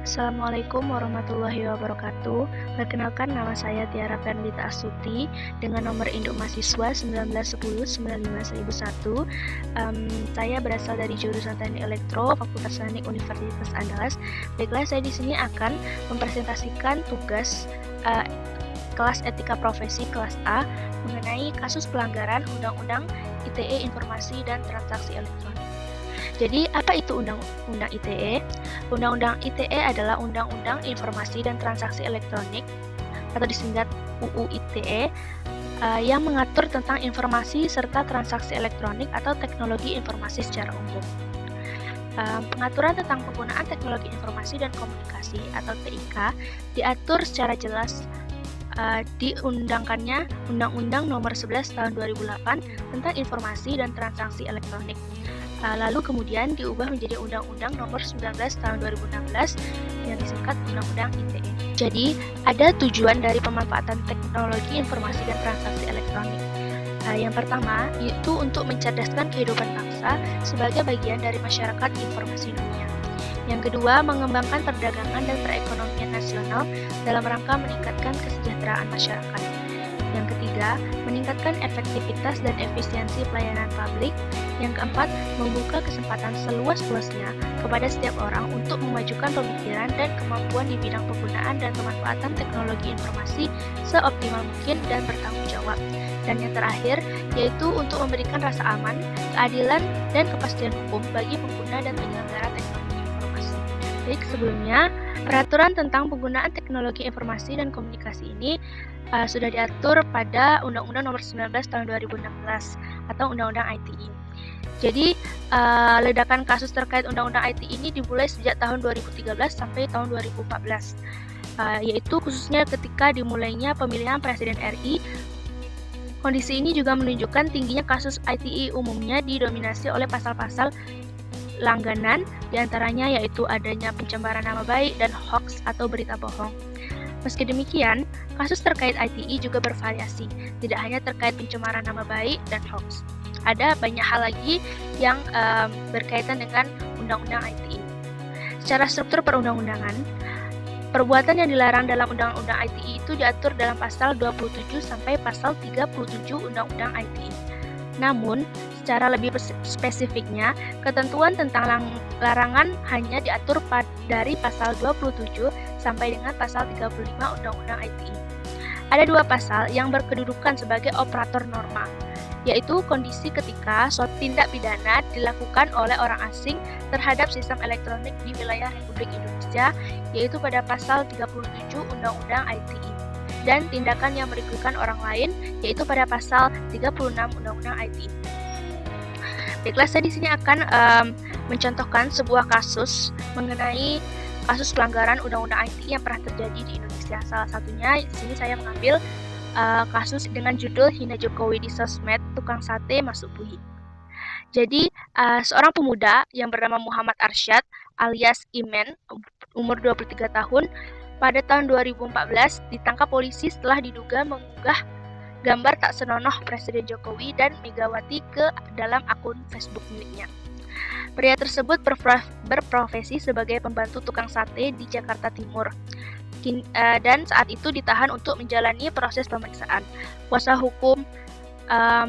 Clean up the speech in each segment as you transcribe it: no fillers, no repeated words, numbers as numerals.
Assalamualaikum warahmatullahi wabarakatuh. Perkenalkan, nama saya Tiara Fernita Astuti dengan nomor induk mahasiswa 1910-95-1001. Saya berasal dari jurusan Teknik Elektro, Fakultas Teknik Universitas Andalas. Baiklah, saya di sini akan mempresentasikan tugas kelas etika profesi kelas A mengenai kasus pelanggaran Undang-Undang ITE Informasi dan Transaksi Elektronik. Jadi, apa itu Undang-Undang ITE? Undang-Undang ITE adalah Undang-Undang Informasi dan Transaksi Elektronik atau disingkat UU ITE yang mengatur tentang informasi serta transaksi elektronik atau teknologi informasi secara umum. Pengaturan tentang penggunaan teknologi informasi dan komunikasi atau TIK diatur secara jelas diundangkannya Undang-Undang Nomor 11 Tahun 2008 tentang Informasi dan Transaksi Elektronik. Lalu kemudian diubah menjadi Undang-Undang Nomor 19 Tahun 2016 yang disingkat Undang-Undang ITE. Jadi, ada tujuan dari pemanfaatan teknologi informasi dan transaksi elektronik. Yang pertama, yaitu untuk mencerdaskan kehidupan bangsa sebagai bagian dari masyarakat informasi dunia. Yang kedua, mengembangkan perdagangan dan perekonomian nasional dalam rangka meningkatkan kesejahteraan masyarakat. Yang ketiga, meningkatkan efektivitas dan efisiensi pelayanan publik. Yang keempat, membuka kesempatan seluas-luasnya kepada setiap orang untuk memajukan pemikiran dan kemampuan di bidang penggunaan dan pemanfaatan teknologi informasi seoptimal mungkin dan bertanggung jawab. Dan yang terakhir, yaitu untuk memberikan rasa aman, keadilan, dan kepastian hukum bagi pengguna dan penyelenggara teknologi informasi. Baik, sebelumnya, peraturan tentang penggunaan teknologi informasi dan komunikasi ini sudah diatur pada Undang-Undang Nomor 19 Tahun 2016 atau Undang-Undang ITE. Jadi, ledakan kasus terkait Undang-Undang ITE ini dimulai sejak tahun 2013 sampai tahun 2014, yaitu khususnya ketika dimulainya pemilihan Presiden RI. Kondisi ini juga menunjukkan tingginya kasus ITE umumnya didominasi oleh pasal-pasal langganan, diantaranya yaitu adanya pencemaran nama baik dan hoax atau berita bohong. Meski demikian, kasus terkait ITE juga bervariasi, tidak hanya terkait pencemaran nama baik dan hoax. Ada banyak hal lagi yang berkaitan dengan Undang-Undang ITE. Secara struktur perundang-undangan, perbuatan yang dilarang dalam Undang-Undang ITE itu diatur dalam pasal 27 sampai pasal 37 Undang-Undang ITE. Namun, secara lebih spesifiknya, ketentuan tentang larangan hanya diatur dari pasal 27 sampai dengan pasal 35 Undang-Undang ITE. Ada dua pasal yang berkedudukan sebagai operator norma, yaitu kondisi ketika suatu tindak pidana dilakukan oleh orang asing terhadap sistem elektronik di wilayah Republik Indonesia, yaitu pada pasal 37 Undang-Undang ITE, dan tindakan yang merugikan orang lain, yaitu pada pasal 36 Undang-Undang ITE. Baiklah, saya di sini akan mencontohkan sebuah kasus mengenai kasus pelanggaran Undang-Undang ITE yang pernah terjadi di Indonesia. Salah satunya, di sini saya mengambil kasus dengan judul Hina Jokowi di Sosmed, Tukang Sate Masuk Bui. Jadi, seorang pemuda yang bernama Muhammad Arsyad alias Imen, umur 23 tahun, pada tahun 2014 ditangkap polisi setelah diduga mengunggah gambar tak senonoh Presiden Jokowi dan Megawati ke dalam akun Facebook miliknya. Pria tersebut berprofesi sebagai pembantu tukang sate di Jakarta Timur, dan saat itu ditahan untuk menjalani proses pemeriksaan. Kuasa hukum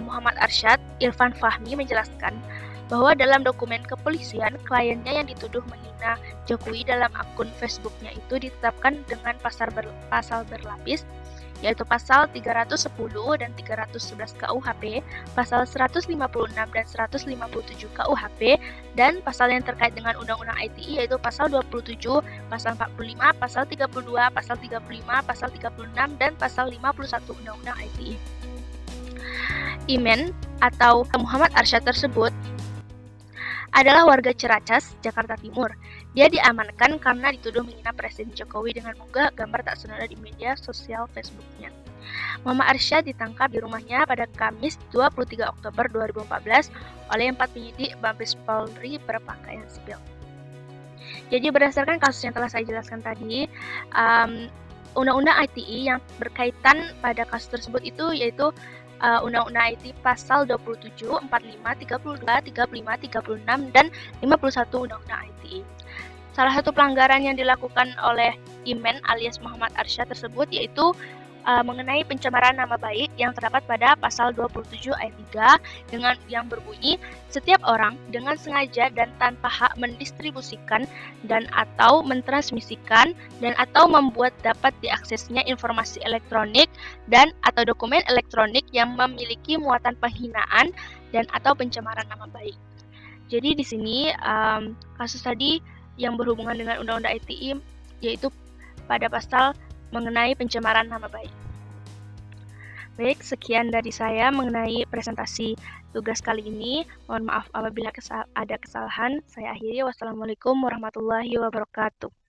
Muhammad Arsyad, Irfan Fahmi, menjelaskan bahwa dalam dokumen kepolisian, kliennya yang dituduh menghina Jokowi dalam akun Facebooknya itu ditetapkan dengan pasal berlapis, yaitu pasal 310 dan 311 KUHP, pasal 156 dan 157 KUHP, dan pasal yang terkait dengan Undang-Undang ITE yaitu pasal 27, pasal 45, pasal 32, pasal 35, pasal 36, dan pasal 51 Undang-Undang ITE. Imen atau Muhammad Arsyad tersebut adalah warga Ciracas, Jakarta Timur. Dia diamankan karena dituduh menghina Presiden Jokowi dengan mengunggah gambar tak senonoh di media sosial Facebooknya. Muhammad Arsyad ditangkap di rumahnya pada Kamis 23 Oktober 2014 oleh 4 penyidik Mabes Polri berpakaian sipil. Jadi berdasarkan kasus yang telah saya jelaskan tadi, Undang-Undang ITE yang berkaitan pada kasus tersebut itu yaitu Undang-Undang ITE pasal 27, 45, 32, 35, 36, dan 51 Undang-Undang ITE. Salah satu pelanggaran yang dilakukan oleh Imen alias Muhammad Arsyad tersebut yaitu mengenai pencemaran nama baik yang terdapat pada pasal 27 ayat 3 dengan yang berbunyi setiap orang dengan sengaja dan tanpa hak mendistribusikan dan atau mentransmisikan dan atau membuat dapat diaksesnya informasi elektronik dan atau dokumen elektronik yang memiliki muatan penghinaan dan atau pencemaran nama baik. Jadi di sini kasus tadi yang berhubungan dengan Undang-Undang ITE yaitu pada pasal mengenai pencemaran nama baik. Baik, sekian dari saya mengenai presentasi tugas kali ini. Mohon maaf apabila ada kesalahan. Saya akhiri. Wassalamualaikum warahmatullahi wabarakatuh.